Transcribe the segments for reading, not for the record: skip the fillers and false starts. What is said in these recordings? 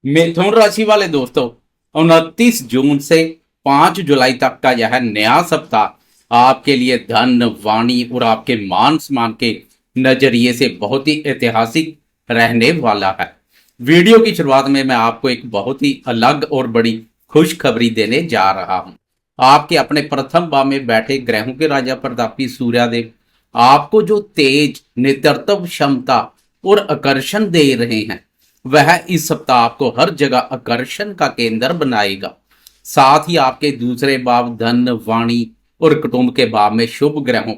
मिथुन राशि वाले दोस्तों, 29 जून से 5 जुलाई तक का यह नया सप्ताह आपके लिए धन, वाणी और आपके मान सम्मान के नजरिए से बहुत ही ऐतिहासिक रहने वाला है। वीडियो की शुरुआत में मैं आपको एक बहुत ही अलग और बड़ी खुशखबरी देने जा रहा हूं। आपके अपने प्रथम भाव में बैठे ग्रहों के राजा प्रतापी सूर्यदेव आपको जो तेज, नेतृत्व क्षमता और आकर्षण दे रहे हैं, वह इस सप्ताह आपको हर जगह आकर्षण का केंद्र बनाएगा। साथ ही आपके दूसरे भाव धन, वाणी और कुटुंब के भाव में शुभ ग्रहों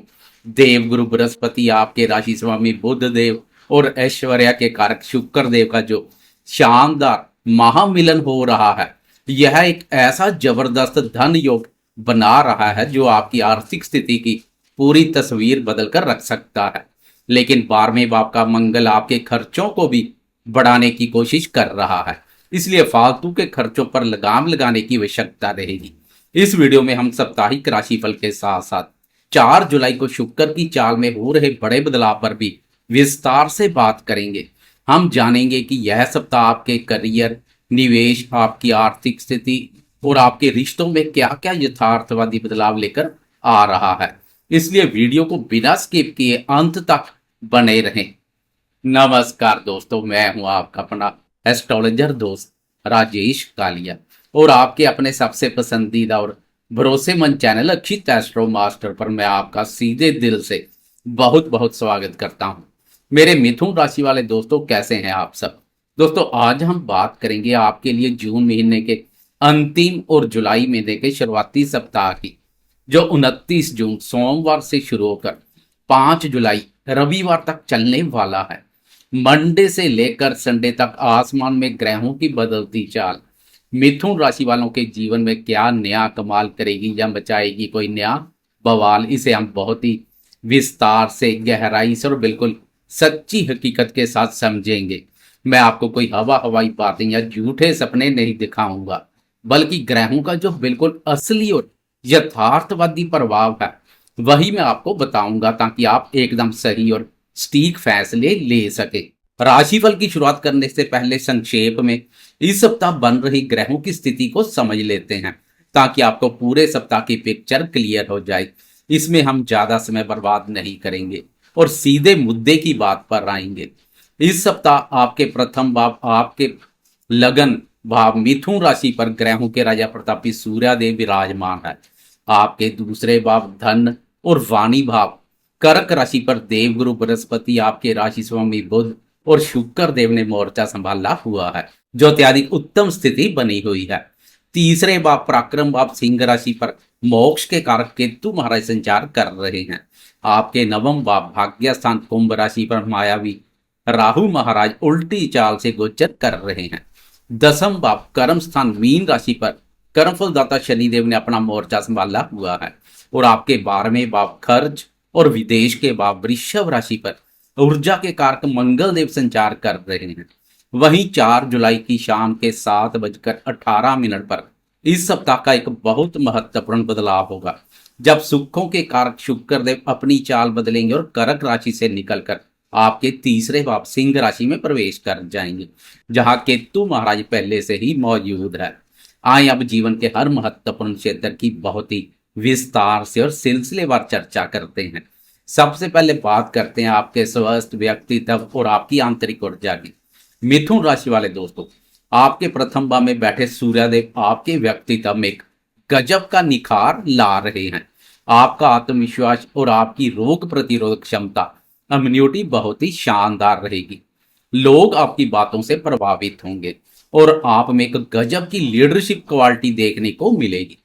देवगुरु बृहस्पति, आपके राशि स्वामी बुध देव और ऐश्वर्या के कारक शुक्र देव का जो शानदार महामिलन हो रहा है, यह एक ऐसा जबरदस्त धन योग बना रहा है जो आपकी आर्थिक स्थिति की पूरी तस्वीर बदल कर रख सकता है। लेकिन 12वें भाव का मंगल आपके खर्चों को भी बढ़ाने की कोशिश कर रहा है, इसलिए फालतू के खर्चों पर लगाम लगाने की आवश्यकता रहेगी। इस वीडियो में हम साप्ताहिक राशिफल के साथ साथ 4 जुलाई को शुक्र की चाल में हो रहे बड़े बदलाव पर भी विस्तार से बात करेंगे। हम जानेंगे कि यह सप्ताह आपके करियर, निवेश, आपकी आर्थिक स्थिति और आपके रिश्तों में क्या क्या यथार्थवादी बदलाव लेकर आ रहा है। इसलिए वीडियो को बिना स्किप किए अंत तक बने रहें। नमस्कार दोस्तों, मैं हूं आपका अपना एस्ट्रोलॉजर दोस्त राजेश कालिया और आपके अपने सबसे पसंदीदा और भरोसेमंद चैनल अक्षित एस्ट्रो मास्टर पर मैं आपका सीधे दिल से बहुत बहुत स्वागत करता हूं। मेरे मिथुन राशि वाले दोस्तों, कैसे हैं आप सब? दोस्तों, आज हम बात करेंगे आपके लिए जून महीने के अंतिम और जुलाई महीने के शुरुआती सप्ताह की, जो 29 जून सोमवार से शुरू होकर 5 जुलाई रविवार तक चलने वाला है। मंडे से लेकर संडे तक आसमान में ग्रहों की बदलती चाल मिथुन राशि वालों के जीवन में क्या नया कमाल करेगी या बचाएगी कोई नया बवाल, इसे हम बहुत ही विस्तार से, गहराई से और बिल्कुल सच्ची हकीकत के साथ समझेंगे। मैं आपको कोई हवा हवाई बातें या झूठे सपने नहीं दिखाऊंगा, बल्कि ग्रहों का जो बिल्कुल असली और यथार्थवादी प्रभाव है वही मैं आपको बताऊंगा, ताकि आप एकदम सही और सटीक फैसले ले सके। राशिफल की शुरुआत करने से पहले संक्षेप में इस सप्ताह बन रही ग्रहों की स्थिति को समझ लेते हैं, ताकि आपको पूरे सप्ताह की पिक्चर क्लियर हो जाए। इसमें हम ज्यादा समय बर्बाद नहीं करेंगे और सीधे मुद्दे की बात पर आएंगे। इस सप्ताह आपके प्रथम भाव, आपके लगन भाव मिथुन राशि पर ग्रहों के राजा प्रतापी सूर्यदेव विराजमान है। आपके दूसरे भाव धन और वाणी भाव कर्क राशि पर देवगुरु बृहस्पति, आपके राशि स्वामी बुध और शुक्र देव ने मोर्चा संभाला हुआ है, जो अत्यधिक उत्तम स्थिति बनी हुई है। तीसरे भाव पराक्रम भाव सिंह राशि पर मोक्ष के कारक केतु महाराज संचार कर रहे हैं। आपके नवम भाव भाग्य स्थान कुंभ राशि पर मायावी राहु महाराज उल्टी चाल से गोचर कर रहे हैं। दसम भाव कर्म स्थान मीन राशि पर कर्मफलदाता शनिदेव ने अपना मोर्चा संभाला हुआ है। और आपके 12वें भाव खर्च और विदेश के भाव वृषभ राशि पर ऊर्जा के कारक मंगल देव संचार कर रहे हैं। वहीं 4 जुलाई की शाम के 7:18 पर इस सप्ताह का एक बहुत महत्वपूर्ण बदलाव होगा, जब सुखों के कारक शुक्र देव अपनी चाल बदलेंगे और कर्क राशि से निकलकर आपके तीसरे भाव सिंह राशि में प्रवेश कर जाएंगे, जहां केतु महाराज पहले से ही मौजूद है। आए अब जीवन के हर महत्वपूर्ण क्षेत्र की बहुत ही विस्तार से और सिलसिलेवार चर्चा करते हैं। सबसे पहले बात करते हैं आपके स्वस्थ, व्यक्तित्व और आपकी आंतरिक ऊर्जा की। मिथुन राशि वाले दोस्तों, आपके प्रथम भाव में बैठे सूर्यदेव आपके व्यक्तित्व में एक गजब का निखार ला रहे हैं। आपका आत्मविश्वास और आपकी रोग प्रतिरोधक क्षमता, इम्यूनिटी बहुत ही शानदार रहेगी। लोग आपकी बातों से प्रभावित होंगे और आप में एक गजब की लीडरशिप क्वालिटी देखने को मिलेगी।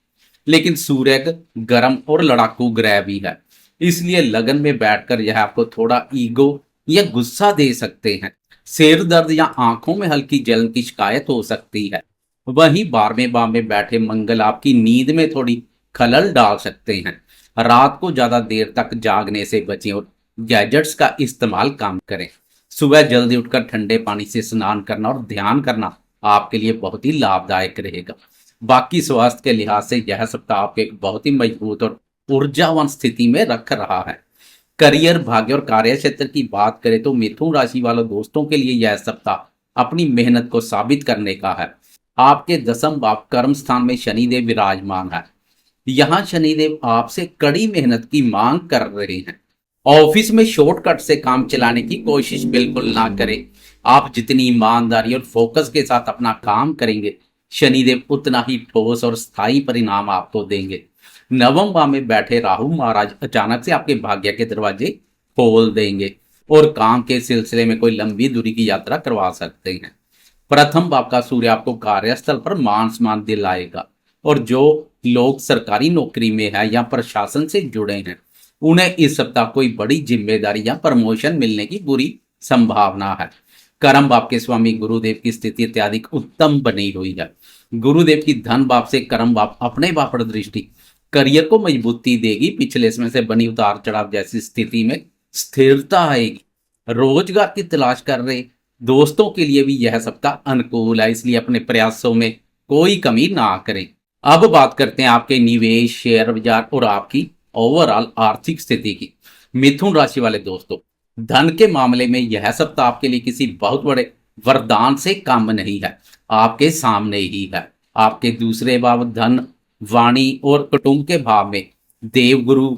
लेकिन सूर्य गर्म और लड़ाकू ग्रह भी है, इसलिए लगन में बैठकर यह आपको थोड़ा ईगो या गुस्सा दे सकते हैं। सिर दर्द या आंखों में हल्की जलन की शिकायत हो सकती है। वहीं 12वें भाव में बैठे मंगल आपकी नींद में थोड़ी खलल डाल सकते हैं। रात को ज्यादा देर तक जागने से बचें और गैजेट्स का इस्तेमाल कम करें। सुबह जल्दी उठकर ठंडे पानी से स्नान करना और ध्यान करना आपके लिए बहुत ही लाभदायक रहेगा। बाकी स्वास्थ्य के लिहाज से यह सप्ताह आपको एक बहुत ही मजबूत और ऊर्जावान स्थिति में रख रहा है। करियर, भाग्य और कार्य क्षेत्र की बात करें तो मिथुन राशि वालों दोस्तों के लिए यह सप्ताह अपनी मेहनत को साबित करने का है। आपके दसम भाव कर्म स्थान में शनिदेव विराजमान है। यहाँ शनिदेव आपसे कड़ी मेहनत की मांग कर रहे हैं। ऑफिस में शॉर्टकट से काम चलाने की कोशिश बिल्कुल ना करें। आप जितनी ईमानदारी और फोकस के साथ अपना काम करेंगे, शनिदेव उतना ही ठोस और स्थायी परिणाम आपको देंगे। नवम भाव में बैठे राहु महाराज अचानक से आपके भाग्य के दरवाजे खोल देंगे और काम के सिलसिले में कोई लंबी दूरी की यात्रा करवा सकते हैं। प्रथम भाव का सूर्य आपको कार्यस्थल पर मान सम्मान दिलाएगा और जो लोग सरकारी नौकरी में है या प्रशासन से जुड़े हैं, उन्हें इस सप्ताह कोई बड़ी जिम्मेदारी या प्रमोशन मिलने की पूरी संभावना है। कर्म भाव के स्वामी गुरुदेव की स्थिति अत्यधिक उत्तम बनी हुई है। गुरुदेव की धन भाव से कर्म भाव अपने भाव पर दृष्टि करियर को मजबूती देगी। पिछले समय से बनी उतार चढ़ाव जैसी स्थिति में स्थिरता आएगी। रोजगार की तलाश कर रहे दोस्तों के लिए भी यह सप्ताह अनुकूल है, इसलिए अपने प्रयासों में कोई कमी ना करें। अब बात करते हैं आपके निवेश, शेयर बाजार और आपकी ओवरऑल आर्थिक स्थिति की। मिथुन राशि वाले दोस्तों, धन के मामले में यह सप्ताह आपके लिए किसी बहुत बड़े वरदान से कम नहीं है, आपके सामने ही है। आपके दूसरे भाव धन, वाणी और कुटुंब के भाव में देवगुरु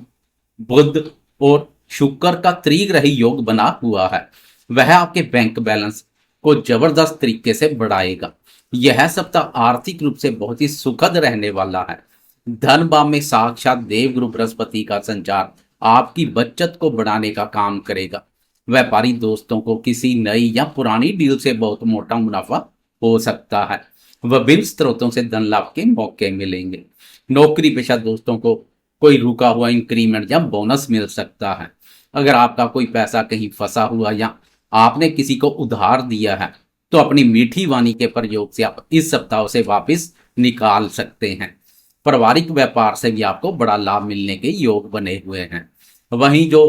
बुध और शुक्र का त्रिग्रही योग बना हुआ है। वह आपके बैंक बैलेंस को जबरदस्त तरीके से बढ़ाएगा। यह सप्ताह आर्थिक रूप से बहुत ही सुखद रहने वाला है। धन भाव में साक्षात देवगुरु बृहस्पति का संचार आपकी बचत को बढ़ाने का काम करेगा। व्यापारी दोस्तों को किसी नई या पुरानी डील से बहुत मोटा मुनाफा हो सकता है। विभिन्न स्रोतों से धन लाभ के मौके मिलेंगे। नौकरी पेशा दोस्तों को कोई रुका हुआ इंक्रीमेंट या बोनस मिल सकता है। अगर आपका कोई पैसा कहीं फंसा हुआ या आपने किसी को उधार दिया है, तो अपनी मीठी वाणी के प्रयोग से आप इस सप्ताह से वापस निकाल सकते हैं। पारिवारिक व्यापार से भी आपको बड़ा लाभ मिलने के योग बने हुए हैं। वहीं जो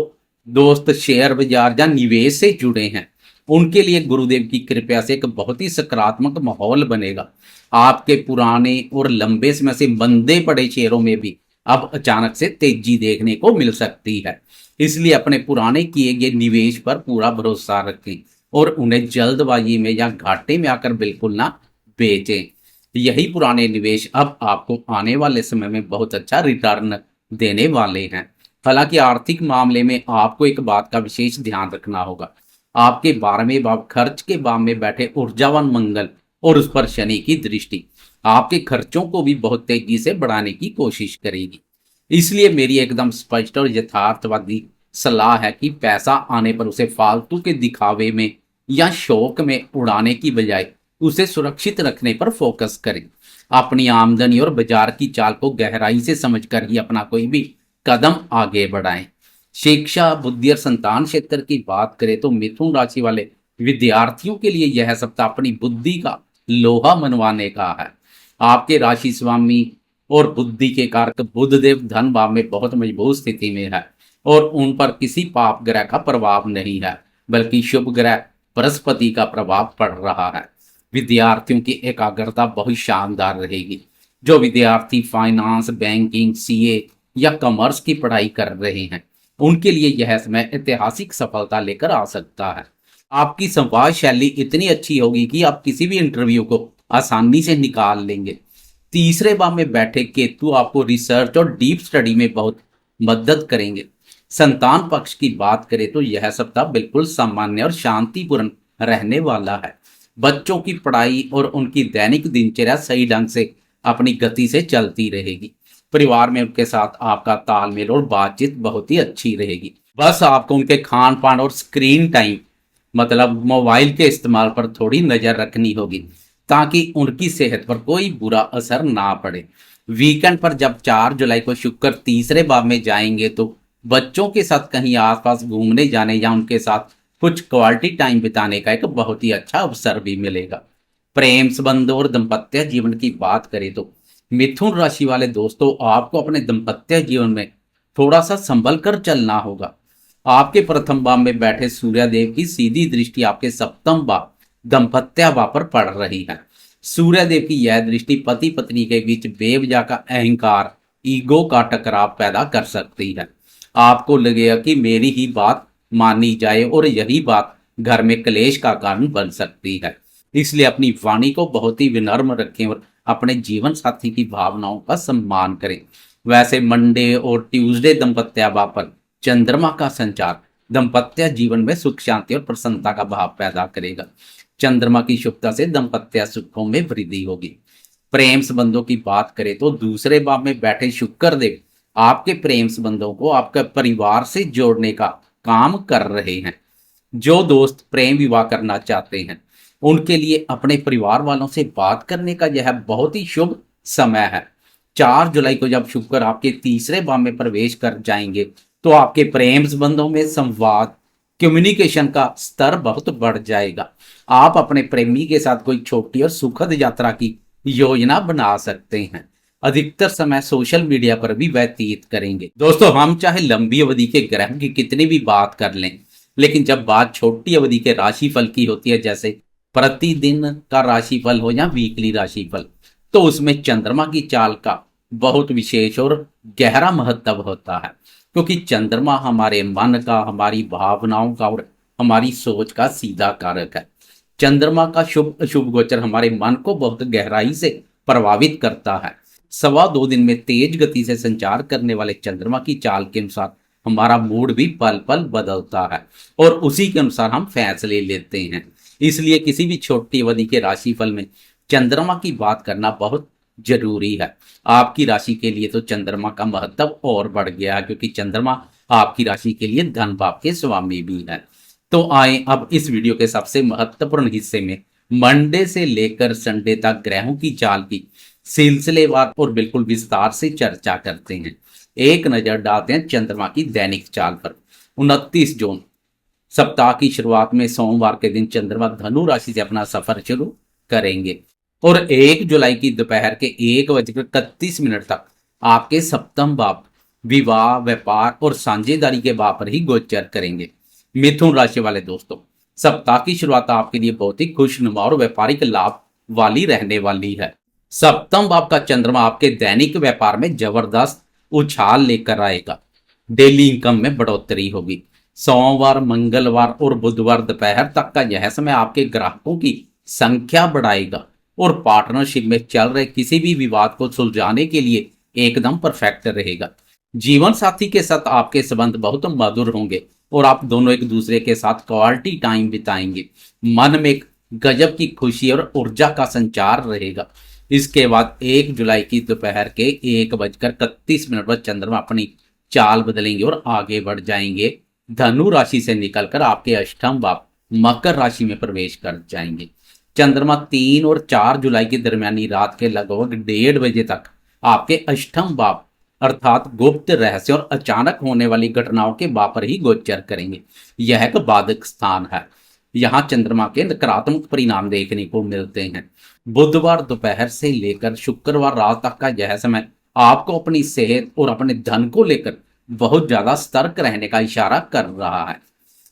दोस्त शेयर बाजार या निवेश से जुड़े हैं, उनके लिए गुरुदेव की कृपा से एक बहुत ही सकारात्मक माहौल बनेगा। आपके पुराने और लंबे समय से मंदे पड़े शेयरों में भी अब अचानक से तेजी देखने को मिल सकती है। इसलिए अपने पुराने किए गए निवेश पर पूरा भरोसा रखें और उन्हें जल्दबाजी में या घाटे में आकर बिल्कुल ना बेचें। यही पुराने निवेश अब आपको आने वाले समय में बहुत अच्छा रिटर्न देने वाले हैं। हालांकि आर्थिक मामले में आपको एक बात का विशेष ध्यान रखना होगा। आपके 12वें भाव खर्च के भाव में बैठे ऊर्जावान मंगल और उस पर शनि की दृष्टि आपके खर्चों को भी बहुत तेजी से बढ़ाने की कोशिश करेगी। इसलिए मेरी एकदम स्पष्ट और यथार्थवादी सलाह है कि पैसा आने पर उसे फालतू के दिखावे में या शौक में उड़ाने की बजाय उसे सुरक्षित रखने पर फोकस करें। अपनी आमदनी और बाजार की चाल को गहराई से समझकर ही अपना कोई भी कदम आगे बढ़ाएं। शिक्षा, बुद्धि और संतान क्षेत्र की बात करें तो मिथुन राशि वाले विद्यार्थियों के लिए यह सप्ताह अपनी बुद्धि का लोहा मनवाने का है। आपके राशि स्वामी और बुद्धि के कारक बुधदेव धन भाव में बहुत मजबूत स्थिति में है और उन पर किसी पाप ग्रह का प्रभाव नहीं है, बल्कि शुभ ग्रह बृहस्पति का प्रभाव पड़ रहा है। विद्यार्थियों की एकाग्रता बहुत शानदार रहेगी। जो विद्यार्थी फाइनेंस, बैंकिंग, सीए या कॉमर्स की पढ़ाई कर रहे हैं, उनके लिए यह समय ऐतिहासिक सफलता लेकर आ सकता है। आपकी संवाद शैली इतनी अच्छी होगी कि आप किसी भी इंटरव्यू को आसानी से निकाल लेंगे। तीसरे भाव में बैठे केतु आपको रिसर्च और डीप स्टडी में बहुत मदद करेंगे। संतान पक्ष की बात करें तो यह सप्ताह बिल्कुल सामान्य और शांतिपूर्ण रहने वाला है। बच्चों की पढ़ाई और उनकी दैनिक दिनचर्या सही ढंग से अपनी गति से चलती रहेगी। परिवार में उनके साथ आपका तालमेल और बातचीत बहुत ही अच्छी रहेगी। बस आपको उनके खान पान और स्क्रीन टाइम मतलब मोबाइल के इस्तेमाल पर थोड़ी नजर रखनी होगी ताकि उनकी सेहत पर कोई बुरा असर ना पड़े। वीकेंड पर जब 4 जुलाई को शुक्र तीसरे भाव में जाएंगे तो बच्चों के साथ कहीं आसपास घूमने जाने या उनके साथ कुछ क्वालिटी टाइम बिताने का एक बहुत ही अच्छा अवसर भी मिलेगा। प्रेम संबंध और दाम्पत्य जीवन की बात करें तो मिथुन राशि वाले दोस्तों, आपको अपने दाम्पत्य जीवन में थोड़ा सा संभल कर चलना होगा। आपके प्रथम भाव में बैठे सूर्यदेव की सीधी दृष्टि आपके सप्तम भाव दाम्पत्य भाव पर पड़ रही है। सूर्यदेव की यह दृष्टि पति पत्नी के बीच बेवजह का अहंकार, ईगो का टकराव पैदा कर सकती है। आपको लगेगा कि मेरी ही बात मानी जाए और यही बात घर में क्लेश का कारण बन सकती है। इसलिए अपनी वाणी को बहुत ही विनम्र रखें और अपने जीवन साथी की भावनाओं का सम्मान करें। वैसे मंडे और ट्यूसडे दंपत्य भाव पर चंद्रमा का संचार दंपत्य जीवन में सुख शांति और प्रसन्नता का भाव पैदा करेगा। चंद्रमा की शुभता से दंपत्य सुखों में वृद्धि होगी। प्रेम संबंधों की बात करें तो दूसरे भाव में बैठे शुक्र देव आपके प्रेम संबंधों को आपके परिवार से जोड़ने का काम कर रहे हैं। जो दोस्त प्रेम विवाह करना चाहते हैं उनके लिए अपने परिवार वालों से बात करने का यह बहुत ही शुभ समय है। 4 जुलाई को जब शुक्र आपके तीसरे भाव में प्रवेश कर जाएंगे तो आपके प्रेम संबंधों में संवाद कम्युनिकेशन का स्तर बहुत बढ़ जाएगा। आप अपने प्रेमी के साथ कोई छोटी और सुखद यात्रा की योजना बना सकते हैं। अधिकतर समय सोशल मीडिया पर भी व्यतीत करेंगे। दोस्तों, हम चाहे लंबी अवधि के ग्रह की कितनी भी बात कर लें, लेकिन जब बात छोटी अवधि के राशिफल की होती है, जैसे प्रतिदिन का राशिफल हो या वीकली राशिफल, तो उसमें चंद्रमा की चाल का बहुत विशेष और गहरा महत्व होता है। क्योंकि चंद्रमा हमारे मन का, हमारी भावनाओं का और हमारी सोच का सीधा कारक है। चंद्रमा का शुभ अशुभ गोचर हमारे मन को बहुत गहराई से प्रभावित करता है। 2.25 दिन में तेज गति से संचार करने वाले चंद्रमा की चाल के अनुसार हमारा मूड भी पल पल बदलता है और उसी के अनुसार हम फैसले लेते हैं। इसलिए किसी भी छोटी अवधि के राशिफल में चंद्रमा की बात करना बहुत जरूरी है। आपकी राशि के लिए तो चंद्रमा का महत्व और बढ़ गया है, क्योंकि चंद्रमा आपकी राशि के लिए धन भाव के स्वामी भी है। तो आए अब इस वीडियो के सबसे महत्वपूर्ण हिस्से में मंडे से लेकर संडे तक ग्रहों की चाल की सिलसिलेवार और बिल्कुल विस्तार से चर्चा करते हैं। एक नजर डालते हैं चंद्रमा की दैनिक चाल पर। 29 जून सप्ताह की शुरुआत में सोमवार के दिन चंद्रमा धनु राशि से अपना सफर शुरू करेंगे और 1 जुलाई की दोपहर के 1:31 तक आपके सप्तम भाव विवाह, व्यापार और साझेदारी के भाव पर ही गोचर करेंगे। मिथुन राशि वाले दोस्तों, सप्ताह की शुरुआत आपके लिए बहुत ही खुशनुमा और व्यापारिक लाभ वाली रहने वाली है। सप्तम भाव का चंद्रमा आपके दैनिक व्यापार में जबरदस्त उछाल लेकर आएगा। डेली इनकम में बढ़ोतरी होगी। सोमवार, मंगलवार और बुधवार दोपहर तक का यह समय आपके ग्राहकों की संख्या बढ़ाएगा और पार्टनरशिप में चल रहे किसी भी विवाद को सुलझाने के लिए एकदम परफेक्ट रहेगा। जीवन साथी के साथ आपके संबंध बहुत मधुर होंगे और आप दोनों एक दूसरे के साथ क्वालिटी टाइम बिताएंगे। मन में एक गजब की खुशी और ऊर्जा का संचार रहेगा। इसके बाद 1 जुलाई की दोपहर के 1:31 पर चंद्रमा अपनी चाल बदलेंगे और आगे बढ़ जाएंगे। धनु राशि से निकलकर आपके अष्टम भाव मकर राशि में प्रवेश कर जाएंगे। चंद्रमा 3 और 4 जुलाई की दरमियानी रात के लगभग 1:30 बजे तक आपके अष्टम भाव अर्थात गुप्त रहस्य और अचानक होने वाली घटनाओं के भाव पर ही गोचर करेंगे। यह एक बाधक स्थान है। यहाँ चंद्रमा के नकारात्मक परिणाम देखने को मिलते हैं। बुधवार दोपहर से लेकर शुक्रवार रात तक का यह समय आपको अपनी सेहत और अपने धन को लेकर बहुत ज्यादा सतर्क रहने का इशारा कर रहा है।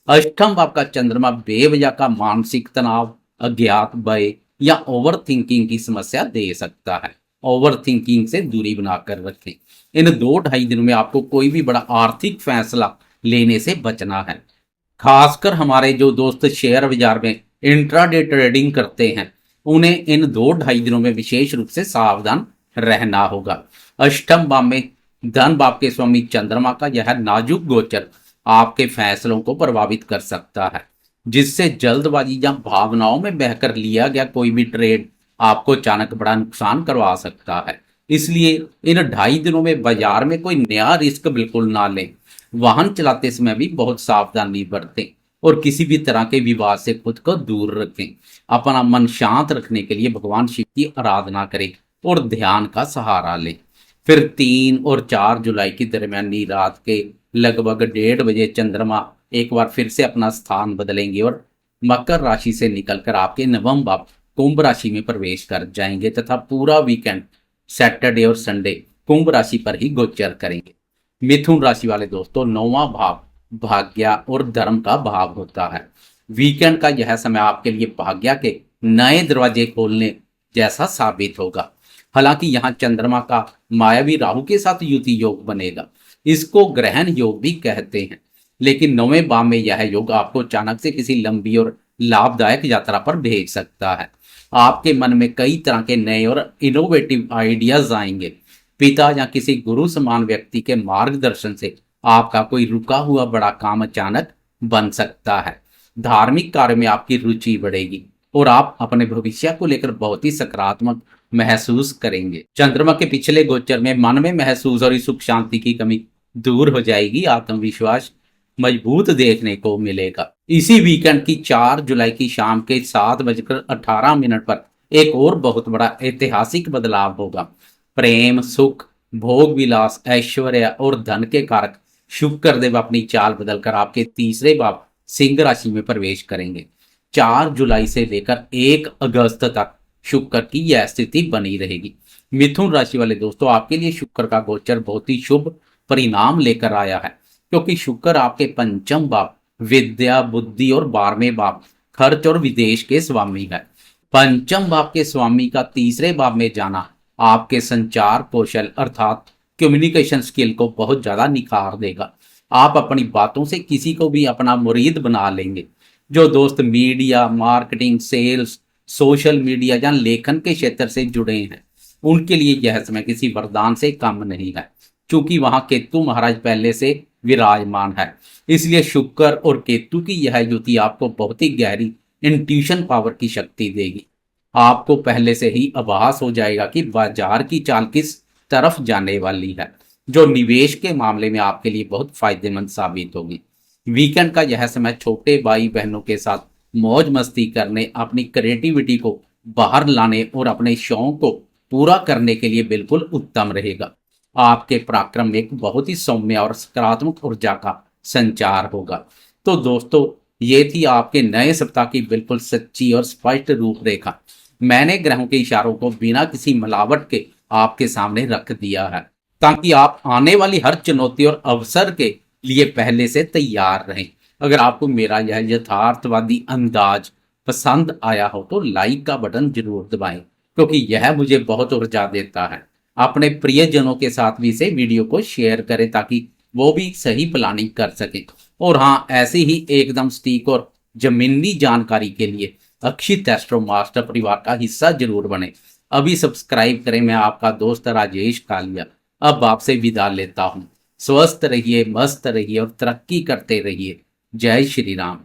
अष्टम भाव का चंद्रमा बेवजह का मानसिक तनाव, अज्ञात भय या ओवर थिंकिंग की समस्या दे सकता है। ओवर थिंकिंग से दूरी बनाकर रखें। इन 2-2.5 दिनों में आपको कोई भी बड़ा आर्थिक फैसला लेने से बचना है। खासकर हमारे जो दोस्त शेयर बाजार में इंट्राडे ट्रेडिंग करते हैं, उन्हें इन 2-2.5 दिनों में विशेष रूप से सावधान रहना होगा। अष्टम भाव में धन भाव के स्वामी चंद्रमा का यह नाजुक गोचर आपके फैसलों को प्रभावित कर सकता है, जिससे जल्दबाजी या भावनाओं में बहकर लिया गया कोई भी ट्रेड आपको अचानक बड़ा नुकसान करवा सकता है। इसलिए इन 2.5 दिनों में बाजार में कोई नया रिस्क बिल्कुल ना लें। वाहन चलाते समय भी बहुत सावधानी बरतें और किसी भी तरह के विवाद से खुद को दूर रखें। अपना मन शांत रखने के लिए भगवान शिव की आराधना करें और ध्यान का सहारा लें। फिर 3 और 4 जुलाई की दरमियानी रात के लगभग 1:30 बजे चंद्रमा एक बार फिर से अपना स्थान बदलेंगे और मकर राशि से निकलकर आपके नवम भाव कुंभ राशि में प्रवेश कर जाएंगे तथा पूरा वीकेंड सैटरडे और संडे कुंभ राशि पर ही गोचर करेंगे। मिथुन राशि वाले दोस्तों, 9वां भाव भाग्य और धर्म का भाव होता है। वीकेंड का यह समय आपके लिए भाग्य के नए दरवाजे खोलने जैसा साबित होगा। हालांकि यहाँ चंद्रमा का मायावी राहु के साथ युति योग बनेगा। इसको ग्रहण योग भी कहते हैं। लेकिन 9वें भाव में यह योग आपको अचानक से किसी लंबी और लाभदायक यात्रा पर भेज सकता है। आपके मन में कई तरह के नए और इनोवेटिव आइडियाज आएंगे। पिता या किसी गुरु समान व्यक्ति के मार्गदर्शन से आपका कोई रुका हुआ बड़ा काम अचानक बन सकता है। धार्मिक कार्य में आपकी रुचि बढ़ेगी और आप अपने भविष्य को लेकर बहुत ही सकारात्मक महसूस करेंगे। चंद्रमा के पिछले गोचर में मन में महसूस और सुख शांति की कमी दूर हो जाएगी। आत्मविश्वास मजबूत देखने को मिलेगा। इसी वीकेंड की 4 जुलाई की शाम के 7:18 पर एक और बहुत बड़ा ऐतिहासिक बदलाव होगा। प्रेम, सुख, भोग विलास, ऐश्वर्य और धन के कारक शुक्र देव अपनी चाल बदलकर आपके तीसरे भाव सिंह राशि में प्रवेश करेंगे। 4 जुलाई से लेकर 1 अगस्त तक शुक्र की यह स्थिति बनी रहेगी। मिथुन राशि वाले दोस्तों, आपके लिए शुक्र का गोचर बहुत ही शुभ परिणाम लेकर आया है, क्योंकि शुक्र आपके पंचम भाव विद्या, बुद्धि और 12वें भाव खर्च और विदेश के स्वामी है। पंचम भाव के स्वामी का तीसरे भाव में जाना आपके संचार कौशल अर्थात कम्युनिकेशन स्किल को बहुत ज्यादा निखार देगा। आप अपनी बातों से किसी को भी अपना मुरीद बना लेंगे। जो दोस्त media, marketing, sales, social media या लेखन के क्षेत्र से जुड़े हैं, उनके लिए यह समय किसी वरदान से कम नहीं है, क्योंकि वहां केतु महाराज पहले से विराजमान है। इसलिए शुक्र और केतु की यह युति आपको बहुत ही गहरी इंट्यूशन पावर की शक्ति देगी। आपको पहले से ही आभास हो जाएगा कि बाजार की चाल किस तरफ जाने वाली है, जो निवेश के मामले में आपके लिए बहुत फायदेमंद साबित होगी। वीकेंड का यह समय छोटे भाई बहनों के साथ मौज मस्ती करने, अपनी क्रिएटिविटी को बाहर लाने और अपने शौक को पूरा करने के लिए बिल्कुल उत्तम रहेगा। आपके पराक्रम में एक बहुत ही सौम्य और सकारात्मक ऊर्जा का संचार होगा। तो दोस्तों, ये थी आपके नए सप्ताह की बिल्कुल सच्ची और स्पष्ट रूपरेखा। मैंने ग्रहों के इशारों को बिना किसी मिलावट के आपके सामने रख दिया है, ताकि आप आने वाली हर चुनौती और अवसर के लिए पहले से तैयार रहें। अगर आपको मेरा यह यथार्थवादी अंदाज पसंद आया हो तो लाइक का बटन जरूर दबाएं, क्योंकि यह मुझे बहुत ऊर्जा देता है। अपने प्रियजनों के साथ भी इसे वीडियो को शेयर करें, ताकि वो भी सही प्लानिंग कर सके। और हाँ, ऐसी ही एकदम सटीक और जमीनी जानकारी के लिए अक्षित एस्ट्रो मास्टर परिवार का हिस्सा जरूर बने। अभी सब्सक्राइब करें। मैं आपका दोस्त राजेश कालिया अब आपसे विदा लेता हूँ। स्वस्थ रहिए, मस्त रहिए और तरक्की करते रहिए। जय श्री राम।